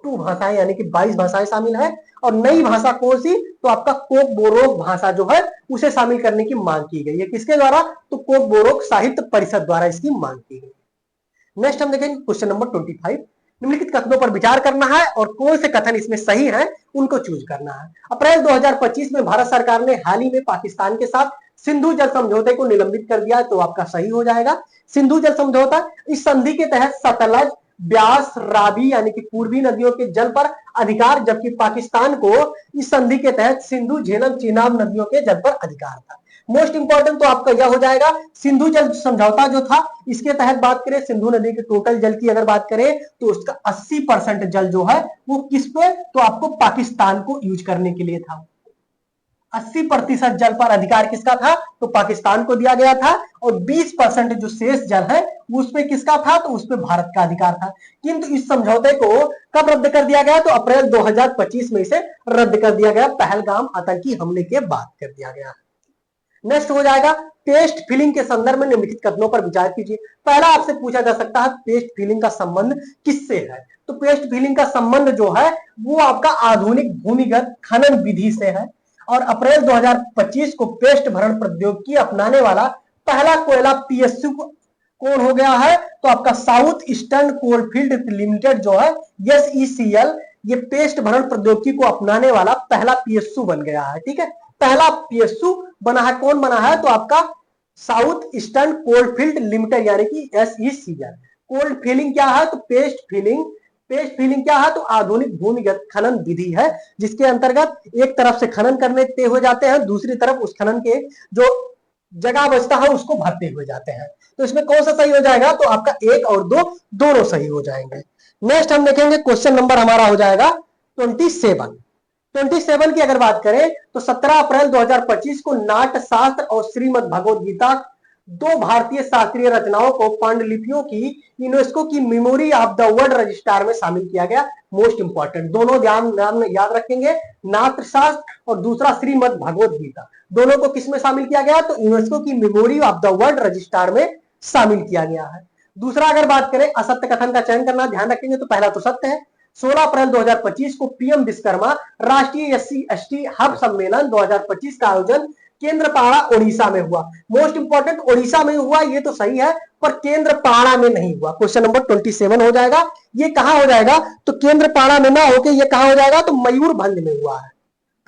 भाषाएं यानी कि 22 भाषाएं शामिल है। और नई भाषा कौन सी? तो आपका कोक बोरोक भाषा जो है उसे शामिल करने की मांग की गई है। किसके द्वारा? तो कोक बोरोक साहित्य परिषद द्वारा इसकी मांग की गई। नेक्स्ट हम देखेंगे क्वेश्चन नंबर 25। निम्नलिखित कथनों पर विचार करना है और कौन से कथन इसमें सही है उनको चूज करना है। अप्रैल 2025 में भारत सरकार ने हाल ही में पाकिस्तान के साथ सिंधु जल समझौते को निलंबित कर दिया। तो आपका सही हो जाएगा। सिंधु जल समझौता, इस संधि के तहत सतलज, ब्यास, रावी यानी कि पूर्वी नदियों के जल पर अधिकार, जबकि पाकिस्तान को इस संधि के तहत सिंधु, झेलम, चेनाब नदियों के जल पर अधिकार था। मोस्ट इंपॉर्टेंट तो आपका यह हो जाएगा सिंधु जल समझौता जो था, इसके तहत बात करें सिंधु नदी के टोटल जल की अगर बात करें तो उसका 80% जल जो है वो किस पे? तो आपको पाकिस्तान को यूज करने के लिए था। 80% जल पर अधिकार किसका था? तो पाकिस्तान को दिया गया था। और 20% जो शेष जल है उस पे किसका था? तो उस पे भारत का अधिकार था। किंतु इस समझौते को कब रद्द कर दिया गया? तो अप्रैल 2025 में इसे रद्द कर दिया गया। पहलगाम आतंकी हमले के बाद कर दिया गया। नेक्स्ट हो जाएगा पेस्ट फिलिंग के संदर्भ में निम्नलिखित कथनों पर विचार कीजिए। पहला आपसे पूछा जा सकता है पेस्ट फिलिंग का संबंध किससे है? तो पेस्ट फिलिंग का संबंध जो है वो आपका आधुनिक भूमिगत खनन विधि से है। और अप्रैल 2025 को पेस्ट भरण प्रौद्योगिकी अपनाने वाला पहला कोयला पीएसयू कौन हो गया है? तो आपका साउथ ईस्टर्न कोलफील्ड लिमिटेड जो है SECL, ये पेस्ट भरण प्रौद्योगिकी को अपनाने वाला पहला पीएसयू बन गया है। ठीक है, पहला पीएसयू बना है। कौन बना है? तो आपका साउथ ईस्टर्न कोलफील्ड लिमिटेड यानी कि SECL। कोल्ड फिलिंग क्या है? तो पेस्ट फिलिंग। पेस्ट फिलिंग क्या है? तो आधुनिक भूमिगत खनन विधि है, जिसके अंतर्गत एक तरफ से खनन करने तय हो जाते हैं, दूसरी तरफ उस खनन के जो जगह बचता है उसको भरते हुए जाते हैं। तो इसमें कौन सा सही हो जाएगा? तो आपका एक और दो दोनों सही हो जाएंगे। नेक्स्ट हम देखेंगे क्वेश्चन नंबर हमारा हो जाएगा 27 की अगर बात करें तो 17 अप्रैल 2025 को नाट्य शास्त्र और श्रीमद् भगवद गीता, दो भारतीय शास्त्रीय रचनाओं को पांडुलिपियों की यूनेस्को की memory of the world register में शामिल किया गया। मोस्ट इंपॉर्टेंट दोनों नाम याद रखेंगे, नाट्य शास्त्र और दूसरा श्रीमद् भगवद गीता, दोनों को किसमें शामिल किया गया? तो यूनेस्को की memory of the world register में शामिल किया गया है। दूसरा अगर बात करें असत्य कथन का चयन करना, ध्यान रखेंगे तो पहला तो सत्य है। 16 अप्रैल 2025 को पीएम विश्वकर्मा राष्ट्रीय SC/ST हब सम्मेलन 2025 का आयोजन केंद्रपाड़ा ओडिशा में हुआ। मोस्ट इंपॉर्टेंट ओडिशा में हुआ, ये तो सही है, पर केंद्रपाड़ा में नहीं हुआ। क्वेश्चन नंबर 27 हो जाएगा। ये कहां हो जाएगा? तो केंद्रपाड़ा में ना होके ये कहां हो जाएगा? तो मयूरभंज में हुआ है।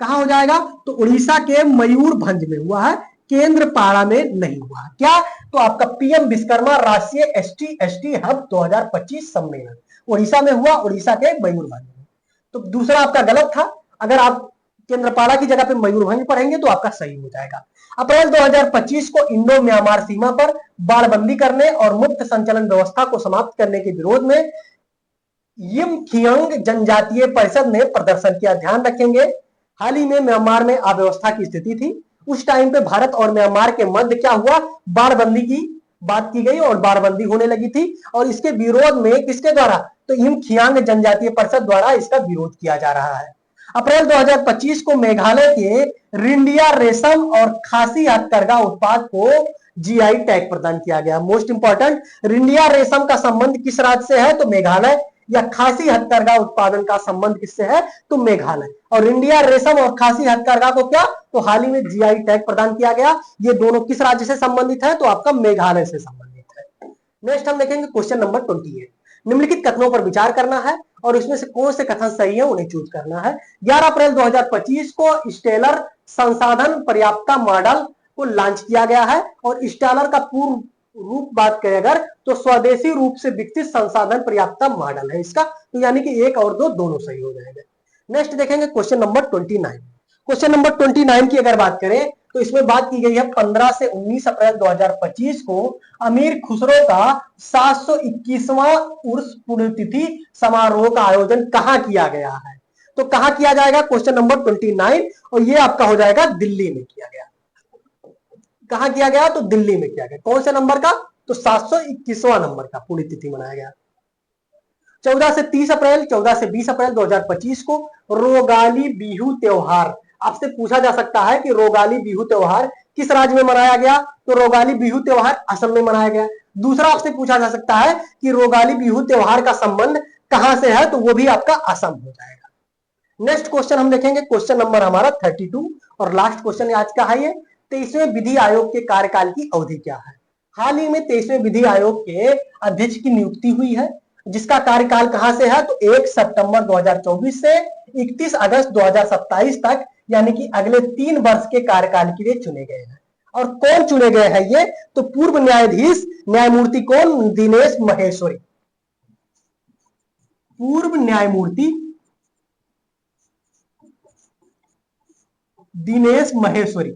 कहां हो जाएगा? तो उड़ीसा के मयूरभंज में हुआ है, केंद्रपाड़ा में नहीं हुआ। क्या? तो आपका पीएम विश्वकर्मा राष्ट्रीय ST/ST हब 2025 सम्मेलन उड़ीसा में हुआ, उड़ीसा के मयूरभंज में। तो दूसरा आपका गलत था। अगर आप केंद्रपाड़ा की जगह पे मयूरभंज पढ़ेंगे तो आपका सही हो जाएगा। अप्रैल 2025 को इंडो म्यांमार सीमा पर बाड़बंदी करने और मुक्त संचलन व्यवस्था को समाप्त करने के विरोध में यिमखियंग जनजातीय परिषद ने प्रदर्शन किया। ध्यान रखेंगे हाल ही में म्यांमार में अव्यवस्था की स्थिति थी उस टाइम पे भारत और म्यांमार के मध्य क्या हुआ, बाड़बंदी की बात की गई और बाड़बंदी होने लगी थी। और इसके विरोध में किसके द्वारा, तो इम खियांग जनजातीय परिषद द्वारा इसका विरोध किया जा रहा है। अप्रैल 2025 को मेघालय के रिंडिया रेशम और खासी हथकरघा उत्पाद को जीआई टैग प्रदान किया गया। मोस्ट इंपॉर्टेंट, रिंडिया रेशम का संबंध किस राज्य से है, तो मेघालय, या खासी हथकरघा उत्पादन का संबंध किससे है, तो मेघालय। और इंडिया रेशम और खासी हथकरघा को क्या, तो हाल ही में जीआई टैग प्रदान किया गया। ये दोनों किस राज्य से संबंधित है, तो आपका मेघालय से संबंधित है। नेक्स्ट हम देखेंगे क्वेश्चन नंबर 28। निम्नलिखित कथनों पर विचार करना है और इसमें से कौन से कथन सही है उन्हें चूज करना है। 11 अप्रैल 2025 को स्टेलर संसाधन पर्याप्तता मॉडल को लॉन्च किया गया है और स्टेलर का पूर्व रूप बात करें अगर, तो स्वदेशी रूप से विकसित संसाधन पर्याप्तता मॉडल है इसका, तो यानी कि एक और दो दोनों सही हो जाएंगे। नेक्स्ट देखेंगे क्वेश्चन नंबर 29। क्वेश्चन नंबर 29 की अगर बात करें तो इसमें बात की गई है 15 से 19 अप्रैल 2025 को अमीर खुसरो का 721वां उर्स पुण्यतिथि समारोह का आयोजन कहां किया गया है, तो कहां किया जाएगा, क्वेश्चन नंबर 29, और ये आपका हो जाएगा दिल्ली में किया गया। कहां किया गया, तो दिल्ली में किया गया। कौन से नंबर का, तो 721वां नंबर का पुण्यतिथि मनाया गया। 14 से 30 अप्रैल 14 से 20 अप्रैल 2025 को रोगाली बिहू त्योहार, आपसे पूछा जा सकता है कि रोगाली बिहू त्योहार किस राज्य में मनाया गया, तो रोगाली बिहू त्योहार असम में मनाया गया। दूसरा आपसे पूछा जा सकता है कि रोगाली बिहू त्योहार का संबंध कहां से है, तो वो भी आपका असम हो जाएगा। नेक्स्ट क्वेश्चन हम देखेंगे, क्वेश्चन नंबर हमारा 32 और लास्ट क्वेश्चन आज का है ये। 23वें विधि आयोग के कार्यकाल की अवधि क्या है। हाल ही में 23वें विधि आयोग के अध्यक्ष की नियुक्ति हुई है, जिसका कार्यकाल कहां से है, तो 1 सितंबर 2024 से 31 अगस्त 2027 तक, यानी कि अगले 3 वर्ष के कार्यकाल के लिए चुने गए हैं। और कौन चुने गए हैं ये, तो पूर्व न्यायाधीश न्यायमूर्ति कौन, दिनेश महेश्वरी। पूर्व न्यायमूर्ति दिनेश महेश्वरी,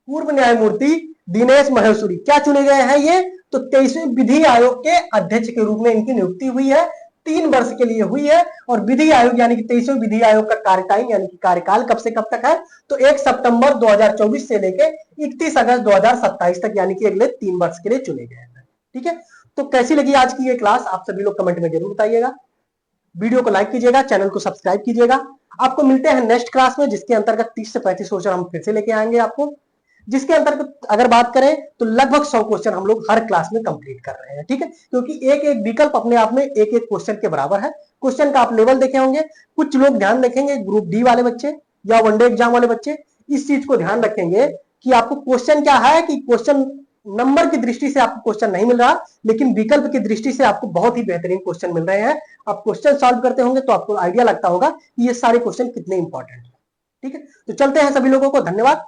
पूर्व न्यायमूर्ति दिनेश महेश्वरी क्या चुने गए हैं ये, तो 23वें विधि आयोग के अध्यक्ष के रूप में इनकी नियुक्ति हुई है, 3 वर्ष के लिए हुई है। और विधि आयोग यानी कि 23वें विधि आयोग का कार्यकाल यानी कि कार्यकाल कब से कब तक है, तो 1 सितंबर 2024 से लेकर 31 अगस्त 2027 तक, यानी कि अगले 3 वर्ष के लिए चुने गए हैं। ठीक है, तो कैसी लगी आज की ये क्लास, आप सभी लोग कमेंट में जरूर बताइएगा। वीडियो को लाइक कीजिएगा, चैनल को सब्सक्राइब कीजिएगा। आपको मिलते हैं नेक्स्ट क्लास में, जिसके अंतर्गत 30 से 35 क्वेश्चन हम फिर से लेके आएंगे आपको, जिसके अंतर्गत अगर बात करें तो लगभग 100 क्वेश्चन हम लोग हर क्लास में कंप्लीट कर रहे हैं। ठीक है, क्योंकि एक एक विकल्प अपने आप में एक एक क्वेश्चन के बराबर है। क्वेश्चन का आप लेवल देखे होंगे, कुछ लोग ध्यान रखेंगे, ग्रुप डी वाले बच्चे या वनडे एग्जाम वाले बच्चे इस चीज को ध्यान रखेंगे कि आपको क्वेश्चन क्या है, कि क्वेश्चन नंबर की दृष्टि से आपको क्वेश्चन नहीं मिल रहा, लेकिन विकल्प की दृष्टि से आपको बहुत ही बेहतरीन क्वेश्चन मिल रहे हैं। आप क्वेश्चन सॉल्व करते होंगे तो आपको आइडिया लगता होगा कि ये सारे क्वेश्चन कितने इंपॉर्टेंट है। ठीक है, तो चलते हैं, सभी लोगों को धन्यवाद।